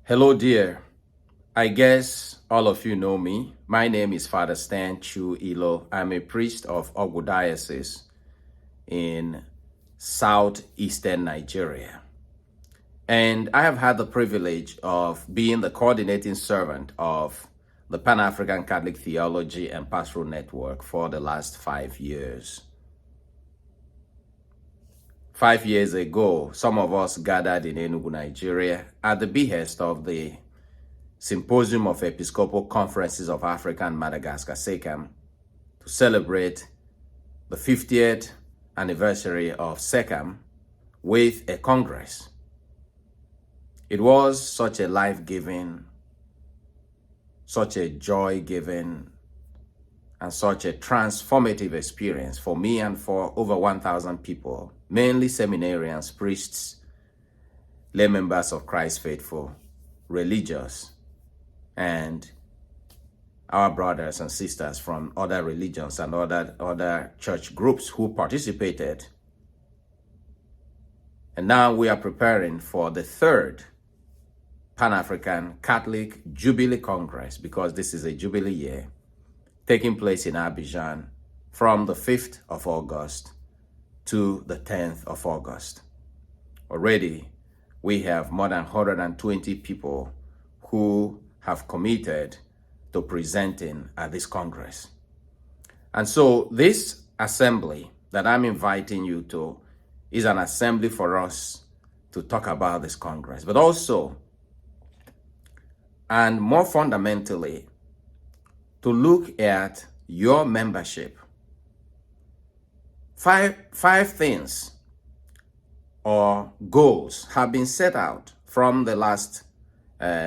Hello, dear. I guess all of you know me. My name is Father Stan Chu Ilo. I'm a priest of Ogwu Diocese in southeastern Nigeria. And I have had the privilege of being the coordinating servant of the Pan-African Catholic Theology and Pastoral Network for the last 5 years. 5 years ago, some of us gathered in Enugu, Nigeria, at the behest of the Symposium of Episcopal Conferences of Africa and Madagascar, SECAM, to celebrate the 50th anniversary of SECAM with a congress. It was such a life-giving, such a joy-giving, and such a transformative experience for me and for over 1,000 people, mainly seminarians, priests, lay members of Christ faithful, religious, and our brothers and sisters from other religions and other church groups who participated. And now we are preparing for the third Pan-African Catholic Jubilee Congress, because this is a Jubilee year, taking place in Abidjan from the 5th of August to the 10th of August. Already, we have more than 120 people who have committed to presenting at this Congress. And so this assembly that I'm inviting you to is an assembly for us to talk about this Congress, but also, and more fundamentally, to look at your membership. Five things or goals have been set out from the last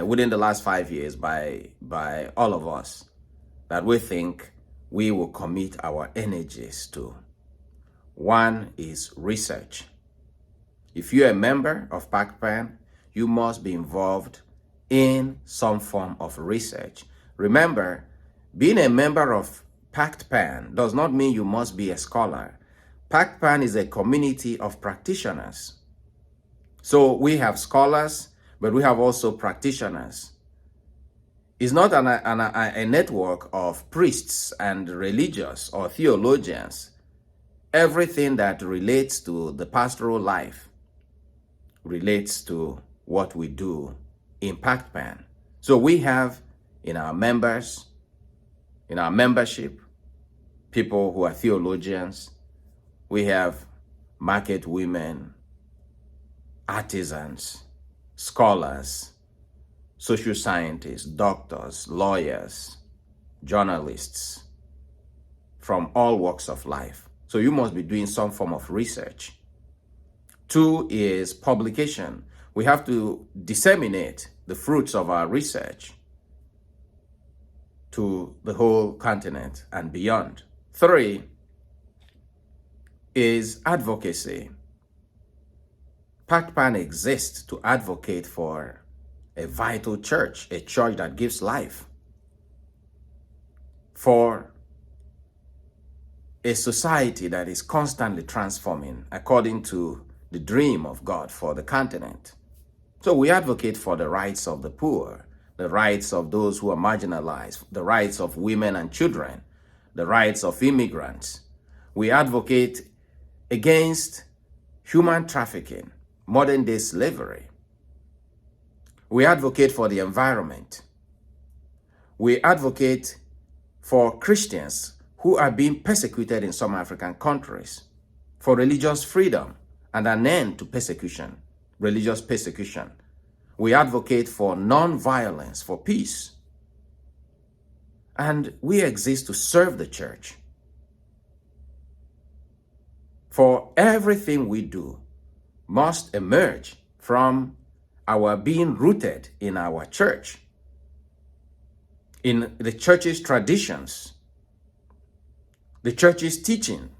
within the last 5 years by all of us that we think we will commit our energies to. One is research. If you're a member of Pactpan, you must be involved in some form of research. Remember, being a member of Pactpan does not mean you must be a scholar. Pactpan is a community of practitioners. So we have scholars, but we have also practitioners. It's not a network of priests and religious or theologians. Everything that relates to the pastoral life relates to what we do in Pactpan. So we have in our members, in our membership, people who are theologians. We have market women, artisans, scholars, social scientists, doctors, lawyers, journalists from all walks of life. So you must be doing some form of research. Two is publication. We have to disseminate the fruits of our research to the whole continent and beyond. Three is advocacy. Pactpan exists to advocate for a vital church, a church that gives life, for a society that is constantly transforming according to the dream of God for the continent. So we advocate for the rights of the poor, the rights of those who are marginalized, the rights of women and children, the rights of immigrants. We advocate against human trafficking, modern day slavery. We advocate for the environment. We advocate for Christians who are being persecuted in some African countries, for religious freedom and an end to persecution, religious persecution. We advocate for non-violence, for peace. And we exist to serve the church. For everything we do must emerge from our being rooted in our church, in the church's traditions, the church's teachings,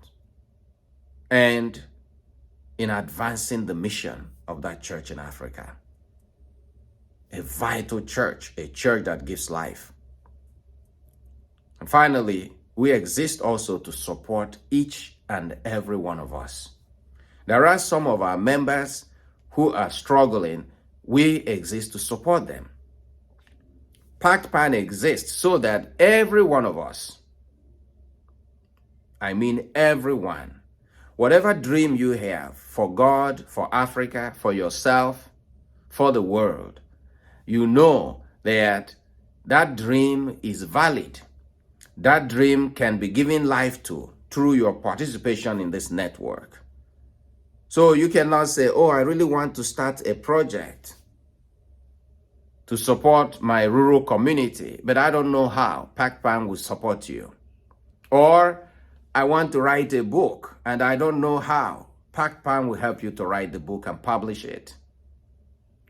and in advancing the mission of that church in Africa. A vital church, a church that gives life. And finally, we exist also to support each and every one of us. There are some of our members who are struggling. We exist to support them. Pactpan exists so that every one of us, I mean everyone, whatever dream you have for God, for Africa, for yourself, for the world, you know that that dream is valid. That dream can be given life to through your participation in this network. So you cannot say, oh, I really want to start a project to support my rural community, but I don't know how. Pactpan will support you. Or I want to write a book and I don't know how. Pactpan will help you to write the book and publish it.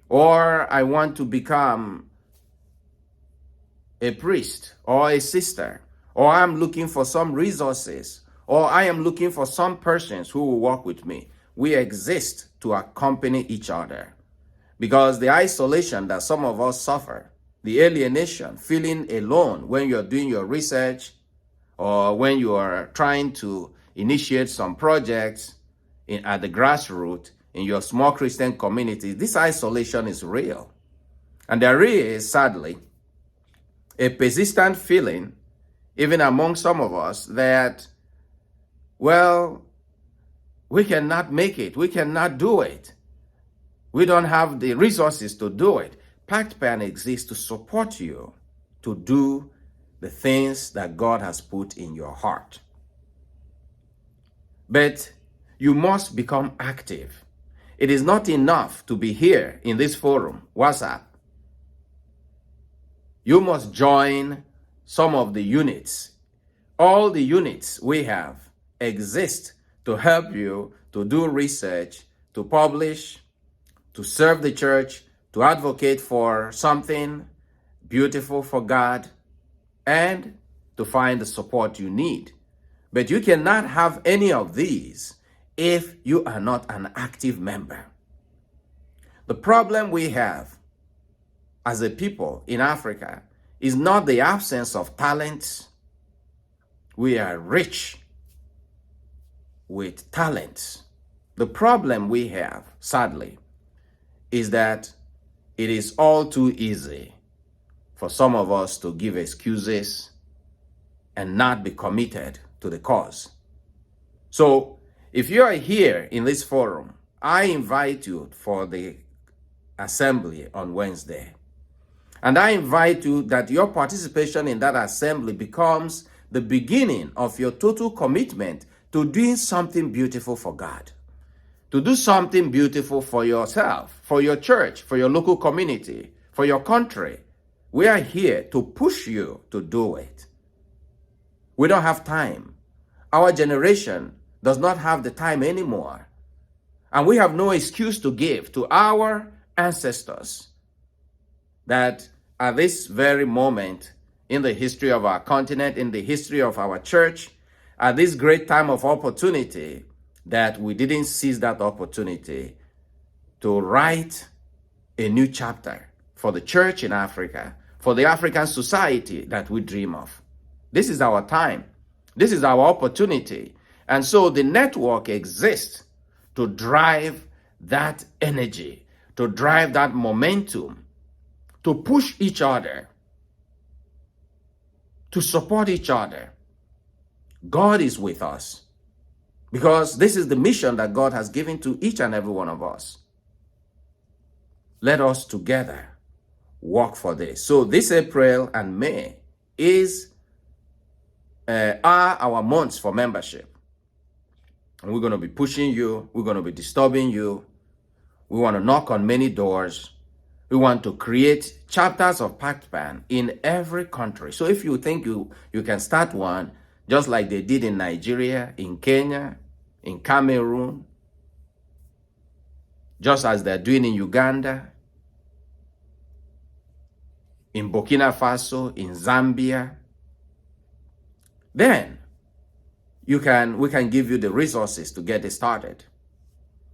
Or I want to become a priest or a sister, or I'm looking for some resources, or I am looking for some persons who will work with me. We exist to accompany each other. Because the isolation that some of us suffer, the alienation, feeling alone when you're doing your research or when you are trying to initiate some projects at the grassroots in your small Christian community, this isolation is real. And there is, sadly, a persistent feeling, even among some of us, that, well, we cannot make it, we cannot do it. We don't have the resources to do it. Pactpan exists to support you to do the things that God has put in your heart. But you must become active. It is not enough to be here in this forum, WhatsApp. You must join some of the units. All the units we have exist to help you to do research, to publish, to serve the church, to advocate for something beautiful for God, and to find the support you need. But you cannot have any of these if you are not an active member. The problem we have as a people in Africa is not the absence of talents. We are rich with talents. The problem we have, sadly, is that it is all too easy for some of us to give excuses and not be committed to the cause. So if you are here in this forum, I invite you for the assembly on Wednesday. And I invite you that your participation in that assembly becomes the beginning of your total commitment to doing something beautiful for God. To do something beautiful for yourself, for your church, for your local community, for your country. We are here to push you to do it. We don't have time. Our generation does not have the time anymore. And we have no excuse to give to our ancestors that at this very moment in the history of our continent, in the history of our church, at this great time of opportunity, that we didn't seize that opportunity to write a new chapter for the church in Africa, for the African society that we dream of. This is our time. This is our opportunity. And so the network exists to drive that energy, to drive that momentum, to push each other, to support each other. God is with us. Because this is the mission that God has given to each and every one of us. Let us together work for this. So this April and May are our months for membership. And we're going to be pushing you. We're going to be disturbing you. We want to knock on many doors. We want to create chapters of Pactpan in every country. So if you think you can start one, just like they did in Nigeria, in Kenya, in Cameroon, just as they're doing in Uganda, in Burkina Faso, in Zambia, then we can give you the resources to get it started.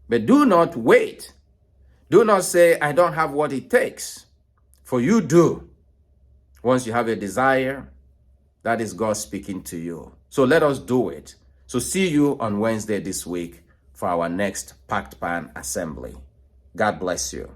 But do not wait. Do not say, I don't have what it takes. For you do. Once you have a desire, that is God speaking to you. So let us do it. So see you on Wednesday this week for our next Pactpan assembly. God bless you.